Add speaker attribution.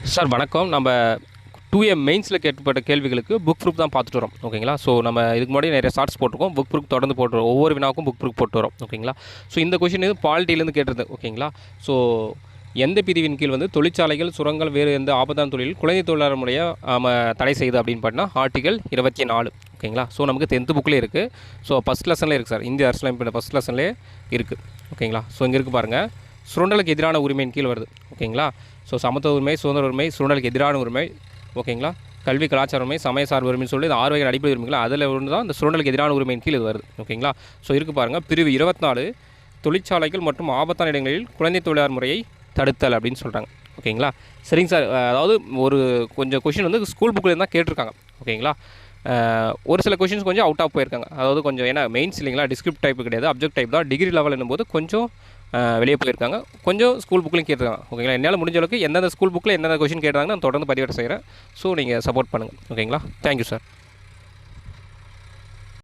Speaker 1: Sir வணக்கம். நம்ம 2A மெயின்ஸில் கேட்கப்பட்ட கேள்விகளுக்கு புக் ப்ரூஃப் தான் பார்த்துட்டு வரோம். ஓகேங்களா? ஸோ நம்ம இதுக்கு முன்னாடி நிறைய ஷார்ட்ஸ் போட்டிருக்கோம். புக் ப்ரூஃப் தொடர்ந்து போட்டுருவோம். ஒவ்வொரு வினாவுக்கும் புக் ப்ரூஃப் போட்டு வரோம். ஓகேங்களா? ஸோ இந்த கொஷின் இது பாலிட்டியிலேருந்து கேட்டிருந்தது. ஓகேங்களா? ஸோ எந்த பிரிவின் கீழ் வந்து தொழிற்சாலைகள், சுரங்கங்கள், வேறு எந்த ஆபத்தான தொழில் குழந்தை தொழிலாளர் முறையை தடை செய்யுது அப்படின்னு பார்த்தீங்கன்னா ஆர்டிகல் 24. ஓகேங்களா? ஸோ நமக்கு 10th புக்லேயே இருக்குது. ஸோ ஃபஸ்ட் லெசன்லேயே இருக்குது சார். இந்திய அரசியலமைப்பு ஃபஸ்ட் லெசன்லேயே இருக்குது. ஓகேங்களா? ஸோ இங்கே இருக்குது பாருங்கள். சுரண்டலுக்கு எதிரான உரிமையின் கீழ் வருது. ஓகேங்களா? ஸோ சமத்துவ உரிமை, சுதந்திர உரிமை, சுரண்டலுக்கு எதிரான உரிமை, ஓகேங்களா, கல்வி, கலாச்சார உரிமை, சமய சார்பு உரிமைன்னு சொல்லி இந்த 6 வகை அடிப்படை உரிமைகள் அதில் ஒன்று தான் இந்த சுரண்டலுக்கு எதிரான உரிமையின் கீழ் இது வருது. ஓகேங்களா? ஸோ இருக்குது பாருங்கள். பிரிவு 24 தொழிற்சாலைகள் மற்றும் ஆபத்தான இடங்களில் குழந்தை தொழிலாளர் முறையை தடுத்தல் அப்படின்னு சொல்கிறாங்க. ஓகேங்களா? சரிங்க சார். அதாவது ஒரு கொஞ்சம் கொஷின் வந்து ஸ்கூல் புக்கில் தான் கேட்டிருக்காங்க. ஓகேங்களா? ஒரு சில கொஷின்ஸ் கொஞ்சம் அவுட் ஆஃப் போயிருக்காங்க. அதாவது கொஞ்சம் ஏன்னா மெயின்ஸ் இல்லைங்களா, டிஸ்கிரிப்ட் டைப் கிடையாது, அப்ஜெக்ட் டைப் தான். டிகிரி லெவல் என்னும்போது கொஞ்சம் வெளியே போயிருக்காங்க. கொஞ்சம் ஸ்கூல் புக்லையும் கேட்டிருக்காங்க. ஓகேங்களா? என்னால் முடிஞ்ச அளவுக்கு எந்தெந்த ஸ்கூல் புக்கில் எந்தெந்த கொஷின் கேட்டாங்கன்னா நான் தொடர்ந்து பதிவேற்ற செய்கிறேன். ஸோ நீங்கள் சப்போர்ட் பண்ணுங்கள். ஓகேங்களா? Thank you sir.